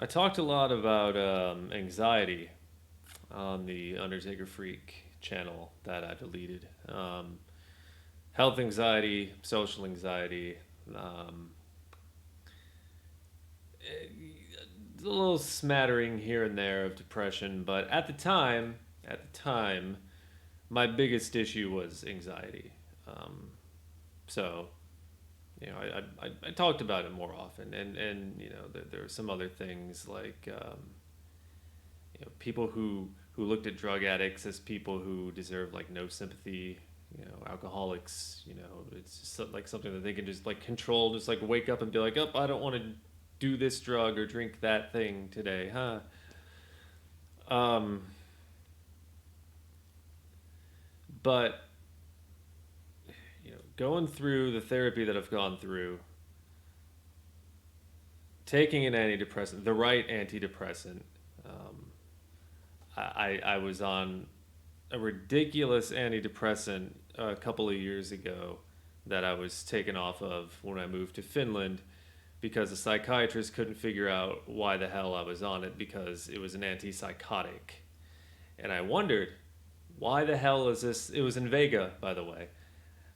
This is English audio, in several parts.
I talked a lot about anxiety on the Undertaker Freak channel that I deleted. Health anxiety, social anxiety, um, a little smattering here and there of depression, but at the time, my biggest issue was anxiety. Um, so I talked about it more often, and there are some other things like people who looked at drug addicts as people who deserve like no sympathy. Alcoholics. It's just like something that they can just like control, just like wake up and be like, "Oh, I don't want to do this drug or drink that thing today, huh?" Um, but going through the therapy that I've gone through, taking an antidepressant, the right antidepressant. Um, I was on a ridiculous antidepressant a couple of years ago that I was taken off of when I moved to Finland because a psychiatrist couldn't figure out why the hell I was on it because it was an antipsychotic. And I wondered, why the hell is this? It was in Vega, by the way.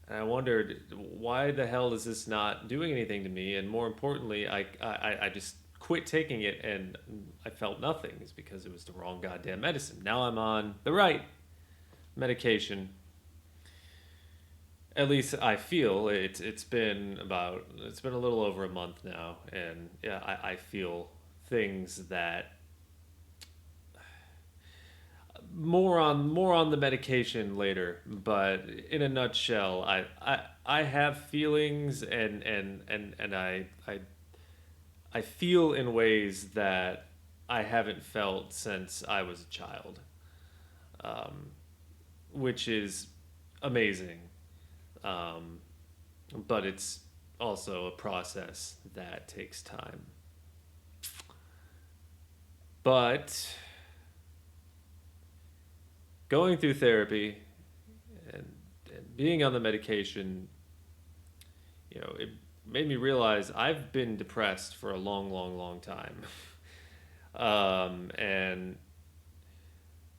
And I wondered, why the hell is this not doing anything to me? And more importantly, I just quit taking it and I felt nothing. It's because it was the wrong goddamn medicine. Now I'm on the right medication. At least I feel it's been a little over a month now, and yeah, I feel things that more on the medication later. But in a nutshell, I have feelings, and I feel in ways that I haven't felt since I was a child, um, which is amazing. Um, but it's also a process that takes time. But going through therapy and, and being on the medication, it made me realize I've been depressed for a long, long, long time. And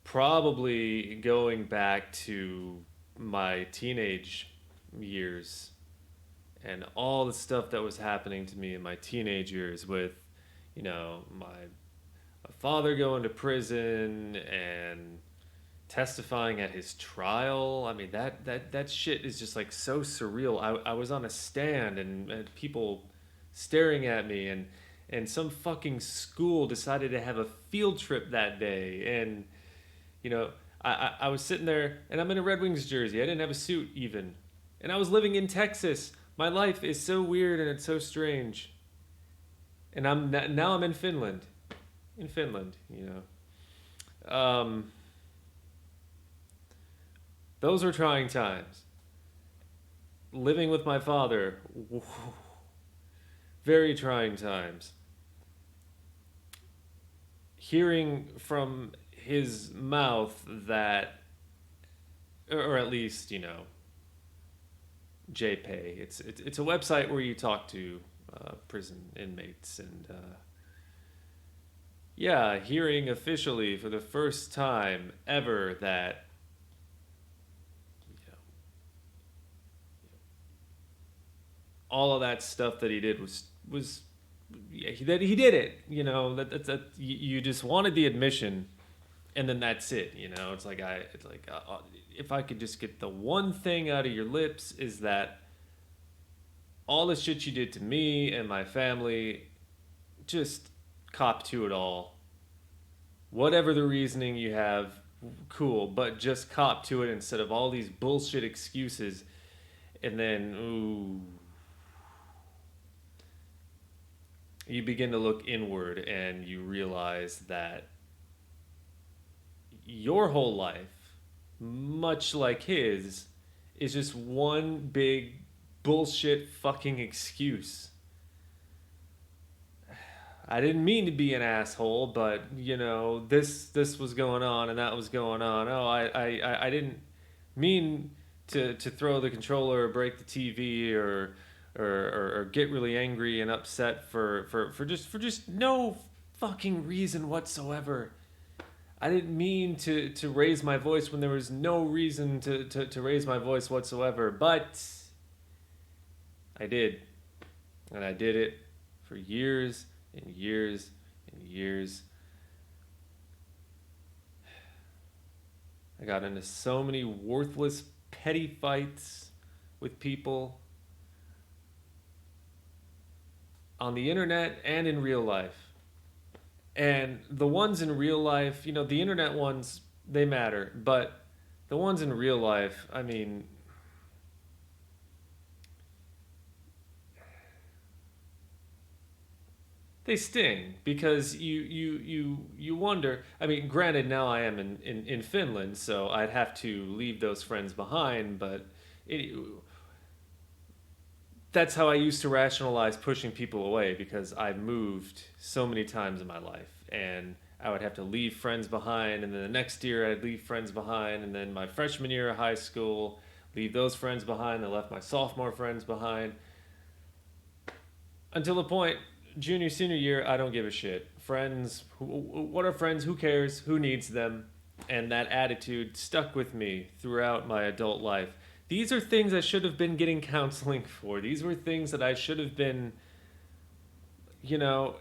probably going back to my teenage years and all the stuff that was happening to me in my teenage years with, my father going to prison and testifying at his trial. I mean, that shit is just like so surreal. I was on a stand and people staring at me, and some fucking school decided to have a field trip that day. And, you know, I was sitting there and I'm in a Red Wings jersey. I didn't have a suit even. And I was living in Texas. My life is so weird and it's so strange. And now I'm in Finland. In Finland. Those were trying times. Living with my father, very trying times. Hearing from his mouth that, or at least, JPay. It's a website where you talk to prison inmates, and yeah, hearing officially for the first time ever that you know, all of that stuff that he did was yeah, that he did it. That you just wanted the admission, and then that's it. If I could just get the one thing out of your lips is that all the shit you did to me and my family, just cop to it all. Whatever the reasoning you have, cool, but just cop to it instead of all these bullshit excuses. And then, ooh, you begin to look inward and you realize that your whole life, much like his, is just one big bullshit fucking excuse. I didn't mean to be an asshole, but this was going on and that was going on. Oh, I didn't mean to throw the controller or break the TV or get really angry and upset for just no fucking reason whatsoever. I didn't mean to raise my voice when there was no reason to raise my voice whatsoever, but I did. And I did it for years and years and years. I got into so many worthless, petty fights with people on the internet and in real life. And the ones in real life, the internet ones, they matter. But the ones in real life, I mean, they sting because you wonder. I mean, granted, now I am in Finland, so I'd have to leave those friends behind, but it, that's how I used to rationalize pushing people away because I moved so many times in my life, and I would have to leave friends behind, and then the next year I'd leave friends behind, and then my freshman year of high school, leave those friends behind. I left my sophomore friends behind until the point junior senior year I don't give a shit. Friends, what are friends? Who cares? Who needs them? And that attitude stuck with me throughout my adult life. These are things I should have been getting counseling for. These were things that I should have been, you know,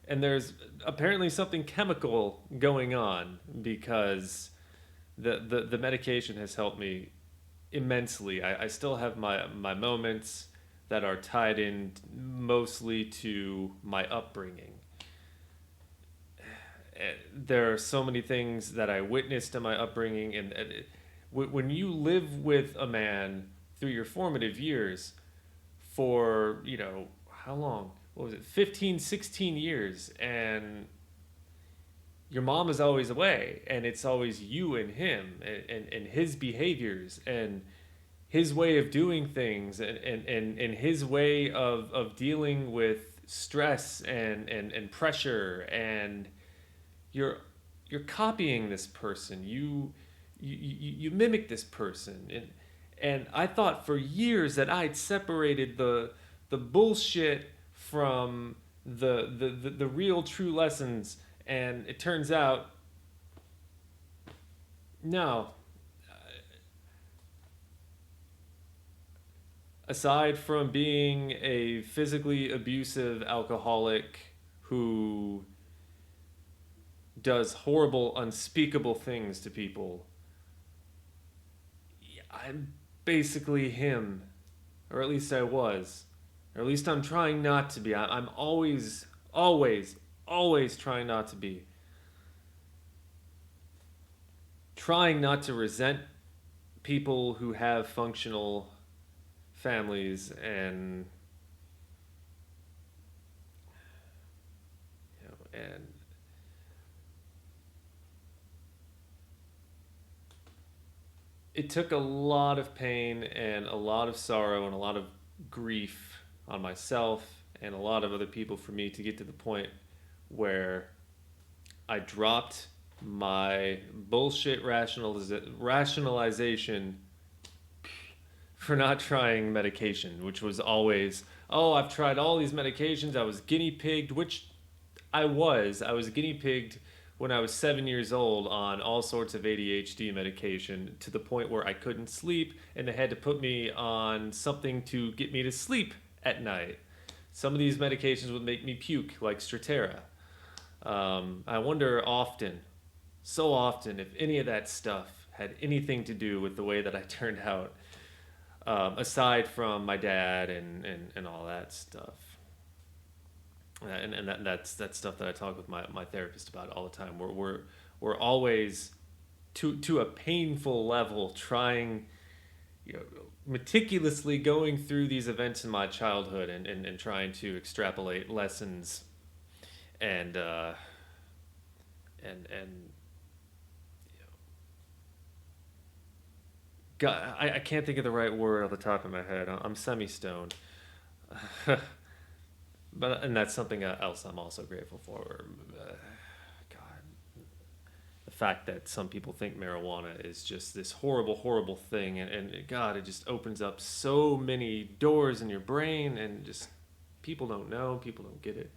and there's apparently something chemical going on because the medication has helped me immensely. I still have my moments that are tied in mostly to my upbringing. There are so many things that I witnessed in my upbringing, and when you live with a man through your formative years for, how long? What was it? 15, 16 years, and your mom is always away, and it's always you and him and his behaviors and his way of doing things and his way of dealing with stress and pressure, and you're copying this person. You mimic this person, and I thought for years that I'd separated the bullshit from the real true lessons, and it turns out no. Aside from being a physically abusive alcoholic who does horrible, unspeakable things to people, I'm basically him. Or at least I was. Or at least I'm trying not to be. I'm always, always, always trying not to be. Trying not to resent people who have functional families, and and it took a lot of pain and a lot of sorrow and a lot of grief on myself and a lot of other people for me to get to the point where I dropped my bullshit rationalization for not trying medication, which was always, oh, I've tried all these medications. I was guinea pigged, which I was. I was guinea pigged when I was 7 years old on all sorts of ADHD medication to the point where I couldn't sleep, and they had to put me on something to get me to sleep at night. Some of these medications would make me puke, like Strattera. I wonder often, so often, if any of that stuff had anything to do with the way that I turned out. Aside from my dad and all that stuff. And that's stuff that I talk with my therapist about all the time. We're always to a painful level trying, meticulously going through these events in my childhood and trying to extrapolate lessons and God, I can't think of the right word off the top of my head. I'm semi-stoned. And that's something else I'm also grateful for. God, the fact that some people think marijuana is just this horrible, horrible thing, and God, it just opens up so many doors in your brain, and just people don't know, people don't get it.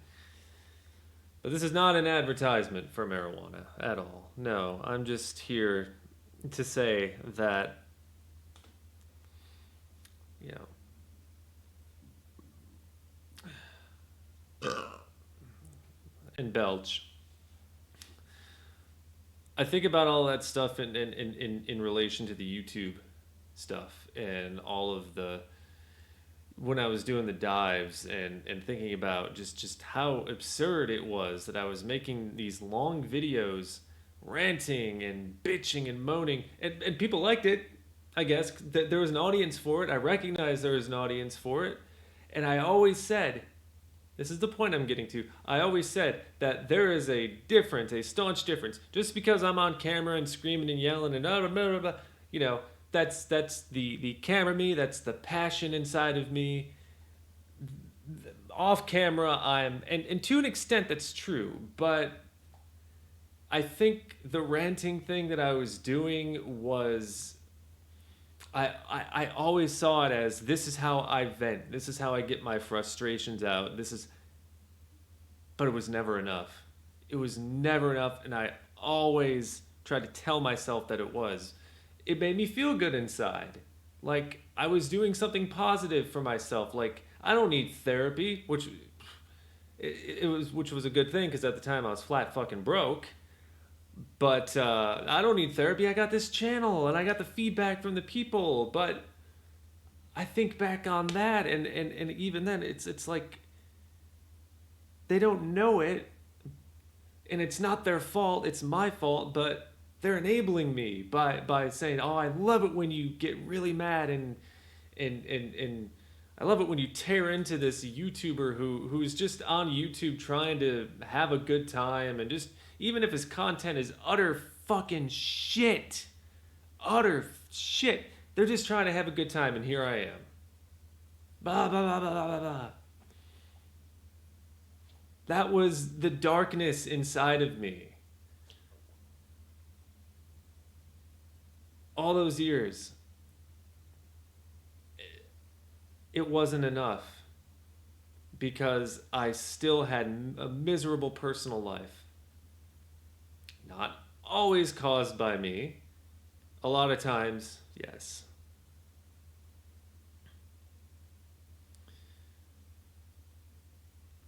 But this is not an advertisement for marijuana at all. No, I'm just here to say that, you know, and belch. I think about all that stuff in relation to the YouTube stuff and all of the when I was doing the dives and thinking about just how absurd it was that I was making these long videos ranting and bitching and moaning and people liked it. I guess that there was an audience for it. I recognized there was an audience for it. And I always said, this is the point I'm getting to. I always said that there is a difference, a staunch difference. Just because I'm on camera and screaming and yelling and blah, blah, blah, blah, you know, that's the camera me, that's the passion inside of me. Off camera, and to an extent that's true, but I think the ranting thing that I was doing was I always saw it as this is how I vent. This is how I get my frustrations out. But it was never enough. It was never enough, and I always tried to tell myself that it was. It made me feel good inside. Like I was doing something positive for myself. Like I don't need therapy, which was a good thing because at the time I was flat fucking broke. But I don't need therapy. I got this channel and I got the feedback from the people. But I think back on that, and even then, it's like they don't know it, and it's not their fault. It's my fault. But they're enabling me by saying, "Oh, I love it when you get really mad and I love it when you tear into this YouTuber who's just on YouTube trying to have a good time and just even if his content is utter fucking shit, utter shit, they're just trying to have a good time and here I am. Blah blah blah blah blah blah. That was the darkness inside of me. All those years. It wasn't enough because I still had a miserable personal life. Not always caused by me. A lot of times, yes.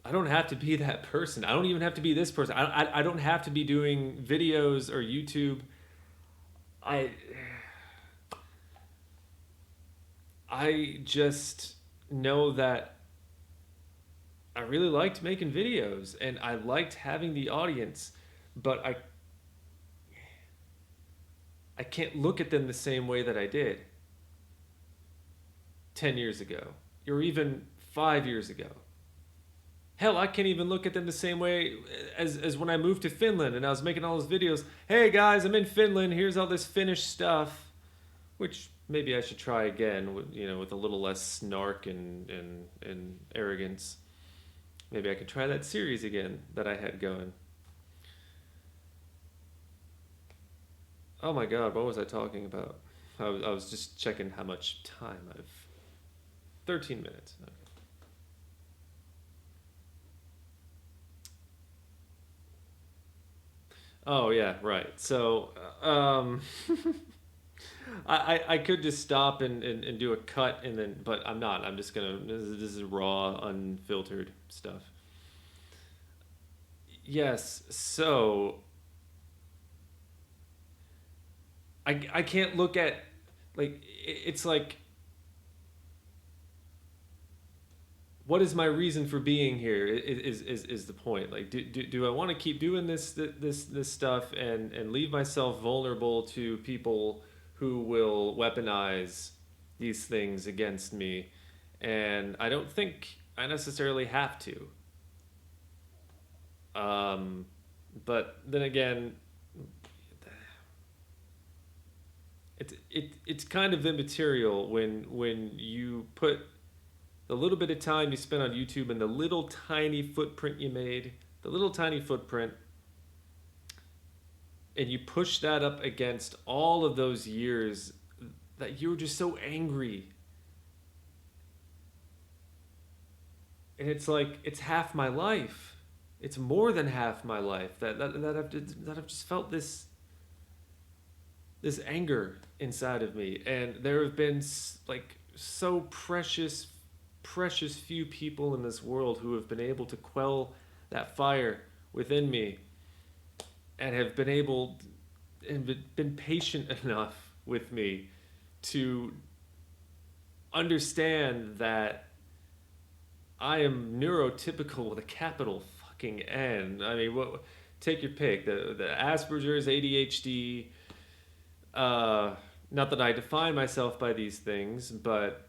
I don't have to be that person. I don't even have to be this person. I don't have to be doing videos or YouTube. I I just know that I really liked making videos and I liked having the audience, but I can't look at them the same way that I did 10 years ago or even 5 years ago. Hell, I can't even look at them the same way as when I moved to Finland and I was making all those videos. Hey guys, I'm in Finland. Here's all this Finnish stuff, which maybe I should try again, with a little less snark and arrogance. Maybe I could try that series again that I had going. Oh my God, what was I talking about? I was just checking how much time I've. 13 minutes. Okay. Oh yeah, right. So, I could just stop and do a cut and then, but I'm not. I'm just gonna. This is raw, unfiltered stuff. Yes. So I can't look at like it's like what is my reason for being here is the point. Like do I want to keep doing this stuff and leave myself vulnerable to people who will weaponize these things against me, and I don't think I necessarily have to. But then again, it's kind of immaterial when you put the little bit of time you spent on YouTube and the little tiny footprint you made, the little tiny footprint, and you push that up against all of those years that you were just so angry. And it's like, it's half my life. it's more than half my life that I've just felt this anger inside of me. And there have been like so precious few people in this world who have been able to quell that fire within me, and have been able and been patient enough with me to understand that I am neurotypical with a capital fucking N. I mean, take your pick. The Asperger's, ADHD. Not that I define myself by these things, but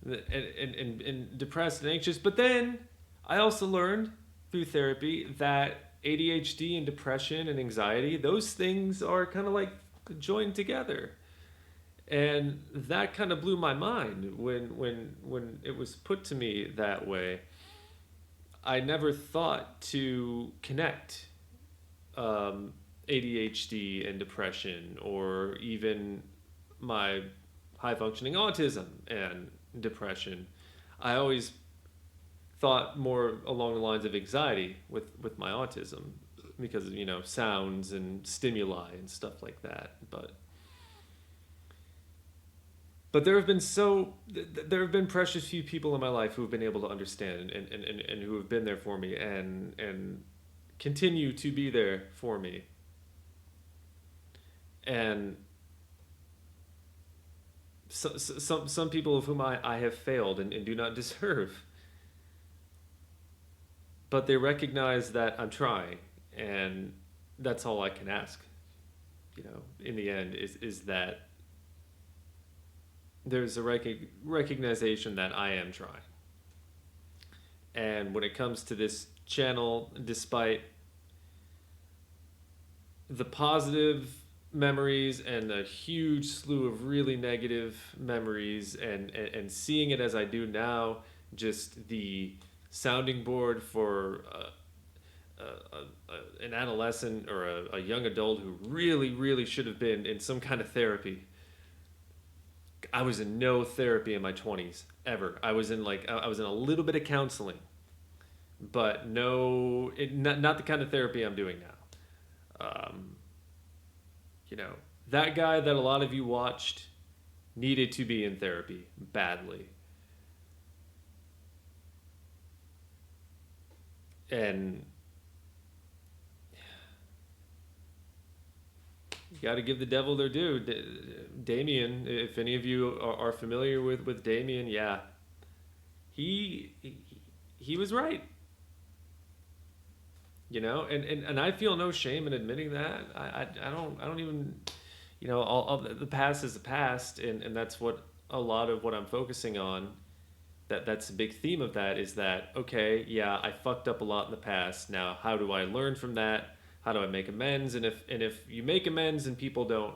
and depressed and anxious. But then I also learned through therapy that ADHD and depression and anxiety, those things are kind of like joined together. And that kind of blew my mind when it was put to me that way. I never thought to connect ADHD and depression, or even my high functioning autism and depression. I always thought more along the lines of anxiety with my autism, because of, sounds and stimuli and stuff like that. But there have been precious few people in my life who have been able to understand and who have been there for me and continue to be there for me. And some people of whom I have failed and do not deserve. But they recognize that I'm trying, and that's all I can ask. In the end, is that there's a recognition that I am trying. And when it comes to this channel, despite the positive memories and a huge slew of really negative memories, and seeing it as I do now, just the sounding board for an adolescent or a young adult who really should have been in some kind of therapy. I was in no therapy in my 20s ever. I was in a little bit of counseling, but not the kind of therapy I'm doing now. That guy that a lot of you watched needed to be in therapy badly. And you got to give the devil their due. Damien, if any of you are familiar with Damien, yeah, he was right. And I feel no shame in admitting that. I don't even, all the past is the past, and that's what a lot of what I'm focusing on. That's a big theme of that, is that, okay, yeah, I fucked up a lot in the past. Now, how do I learn from that? How do I make amends? And if you make amends and people don't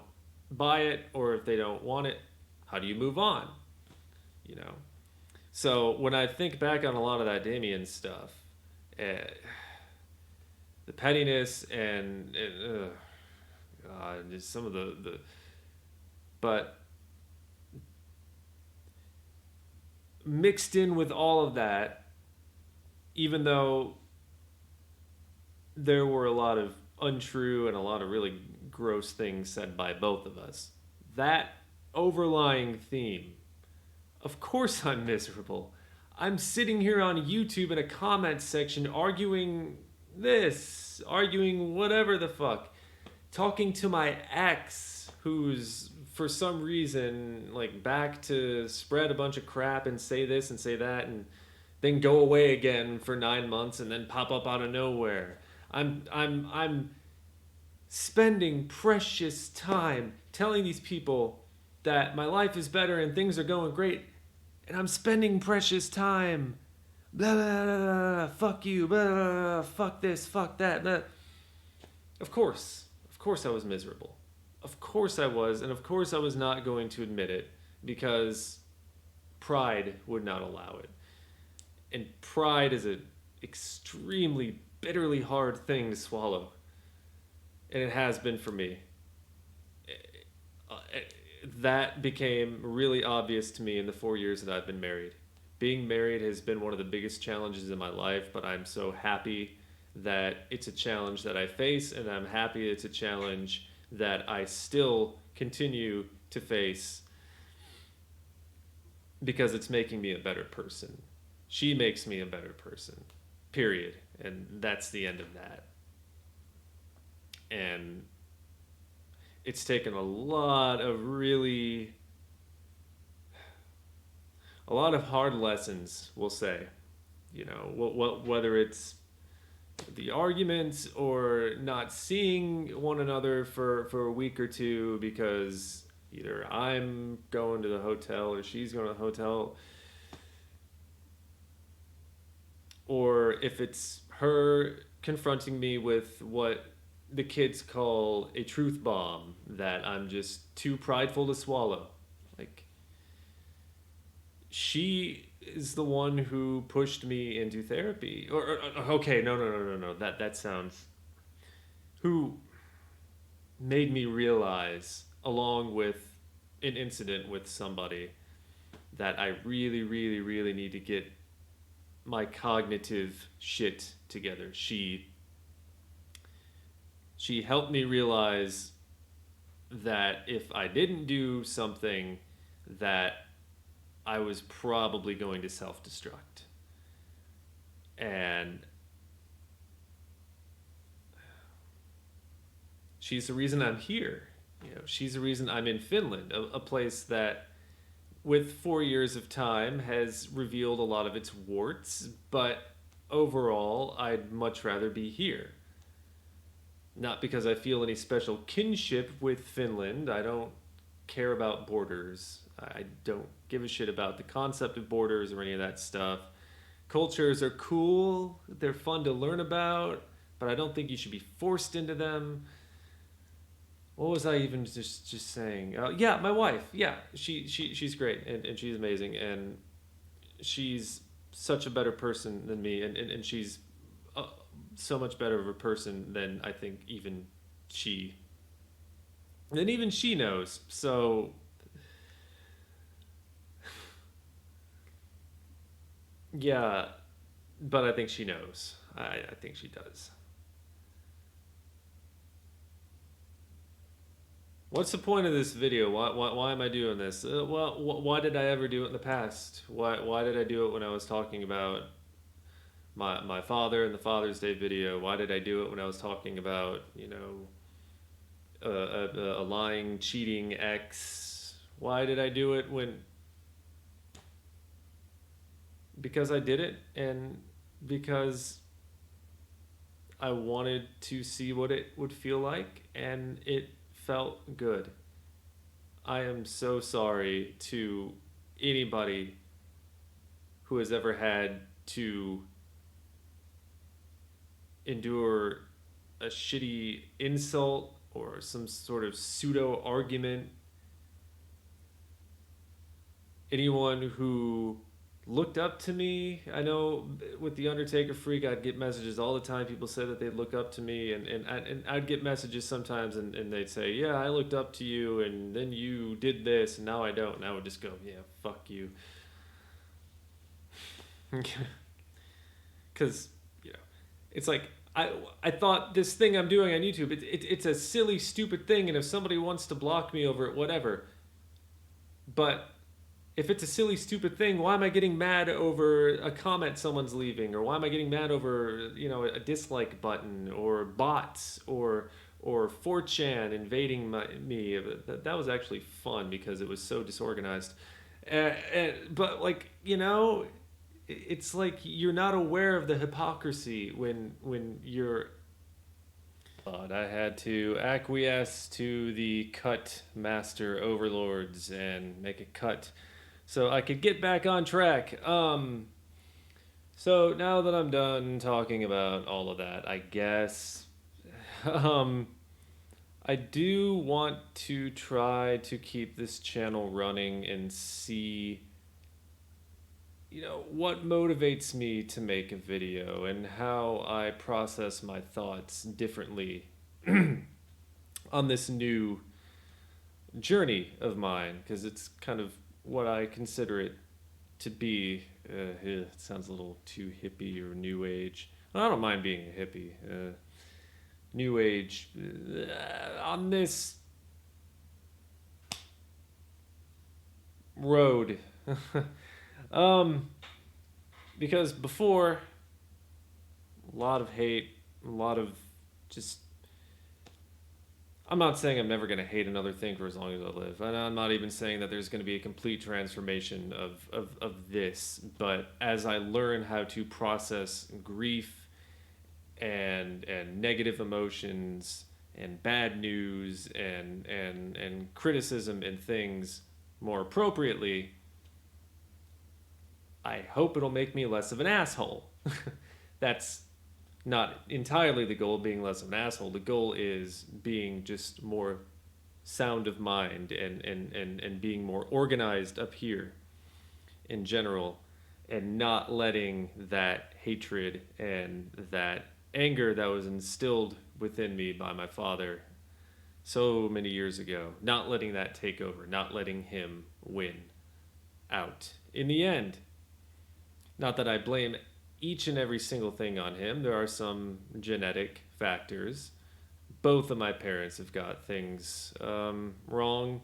buy it, or if they don't want it, how do you move on? So when I think back on a lot of that Damien stuff, the pettiness and just some of the but mixed in with all of that, even though there were a lot of untrue and a lot of really gross things said by both of us, that overlying theme, of course I'm miserable. I'm sitting here on YouTube in a comment section arguing whatever the fuck, talking to my ex, who's for some reason like back to spread a bunch of crap and say this and say that, and then go away again for 9 months and then pop up out of nowhere. I'm spending precious time telling these people that my life is better and things are going great, and I'm spending precious time blah blah blah, blah, fuck you, blah, blah, blah, fuck this, fuck that, blah. Of course I was miserable. Of course I was, and of course I was not going to admit it, because pride would not allow it. And pride is an extremely bitterly hard thing to swallow. And it has been for me. That became really obvious to me in the 4 years that I've been married. Being married has been one of the biggest challenges in my life, but I'm so happy that it's a challenge that I face, and I'm happy it's a challenge that I still continue to face because it's making me a better person. She makes me a better person, period. And that's the end of that. And it's taken a lot of hard lessons, we'll say. You know, whether it's the arguments or not seeing one another for a week or two because either I'm going to the hotel or she's going to the hotel, or if it's her confronting me with what the kids call a truth bomb that I'm just too prideful to swallow. Like, she is the one who pushed me into therapy. Okay, no. That sounds. Who made me realize, along with an incident with somebody, that I really, really, really need to get my cognitive shit together. She helped me realize that if I didn't do something, that I was probably going to self-destruct. And she's the reason I'm here. You know, she's the reason I'm in Finland, a place that with 4 years of time has revealed a lot of its warts, but overall I'd much rather be here. Not because I feel any special kinship with Finland. I don't care about borders. I don't give a shit about the concept of borders or any of that stuff. Cultures are cool. They're fun to learn about, but I don't think you should be forced into them. What was I even just saying? Yeah, my wife. Yeah, she's great and she's amazing, and she's such a better person than me, and she's so much better of a person than I think even she knows. So yeah, but I think she knows. I think she does. What's the point of this video? Why am I doing this? Why did I ever do it in the past? Why did I do it when I was talking about my father in the Father's Day video? Why did I do it when I was talking about, you know, a lying, cheating ex? Why did I do it when? Because I did it, and because I wanted to see what it would feel like, and it felt good. I am so sorry to anybody who has ever had to endure a shitty insult or some sort of pseudo argument. Anyone who looked up to me. I know with the Undertaker freak, I'd get messages all the time. People said that they'd look up to me, and I'd get messages sometimes, and they'd say, yeah, I looked up to you, and then you did this, and now I don't. And I would just go, yeah, fuck you. Because, you know, it's like, I thought this thing I'm doing on YouTube, it's a silly, stupid thing, and if somebody wants to block me over it, whatever. But if it's a silly, stupid thing, why am I getting mad over a comment someone's leaving? Or why am I getting mad over, you know, a dislike button or bots or 4chan invading me? That was actually fun because it was so disorganized. But, like, you know, it's like you're not aware of the hypocrisy when you're... But I had to acquiesce to the cut master overlords and make a cut so I could get back on track. So now that I'm done talking about all of that, I guess I do want to try to keep this channel running and see, you know, what motivates me to make a video and how I process my thoughts differently on this new journey of mine, because it's kind of what I consider it to be. It sounds a little too hippie or new age. Well, I don't mind being a hippie. New age on this road. Because before, a lot of hate, a lot of just. I'm not saying I'm never going to hate another thing for as long as I live. And I'm not even saying that there's going to be a complete transformation of this. But as I learn how to process grief and negative emotions and bad news and criticism and things more appropriately, I hope it'll make me less of an asshole. That's not entirely the goal, being less of an asshole. The goal is being just more sound of mind and being more organized up here in general, and not letting that hatred and that anger that was instilled within me by my father so many years ago, not letting that take over, not letting him win out in the end. Not that I blame each and every single thing on him. There are some genetic factors. Both of my parents have got things wrong.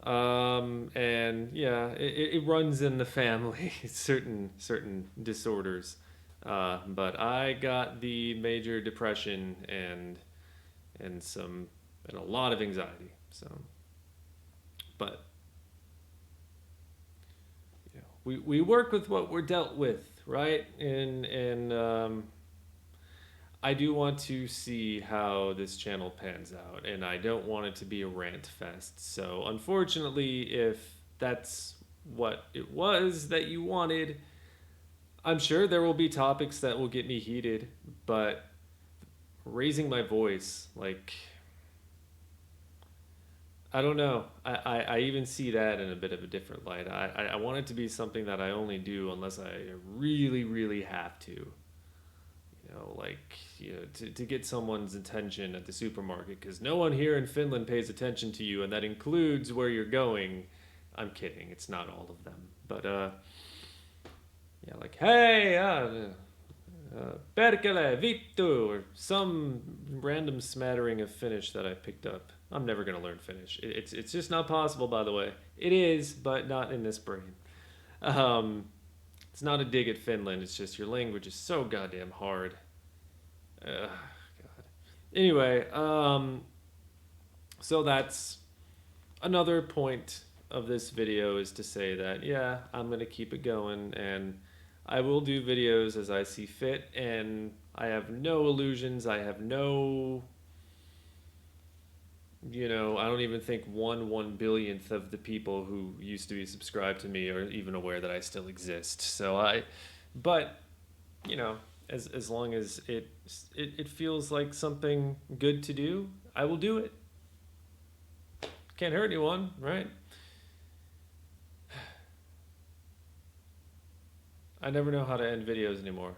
And yeah, it runs in the family, certain disorders. But I got the major depression and a lot of anxiety. So, but you know, we work with what we're dealt with, right? And I do want to see how this channel pans out, and I don't want it to be a rant fest. So unfortunately, if that's what it was that you wanted, I'm sure there will be topics that will get me heated, but raising my voice, like, I don't know. I even see that in a bit of a different light. I want it to be something that I only do unless I really, really have to. Like, to get someone's attention at the supermarket, because no one here in Finland pays attention to you, and that includes where you're going. I'm kidding. It's not all of them. But, yeah, like, hey, perkele, vittu, or some random smattering of Finnish that I picked up. I'm never going to learn Finnish. It's just not possible, by the way. It is, but not in this brain. It's not a dig at Finland. It's just your language is so goddamn hard. God. Anyway, so that's another point of this video, is to say that, yeah, I'm going to keep it going, and I will do videos as I see fit, and I have no illusions. I have no, I don't even think 1/1 billionth of the people who used to be subscribed to me are even aware that I still exist. So but, as long as it feels like something good to do, I will do it. Can't hurt anyone, right? I never know how to end videos anymore.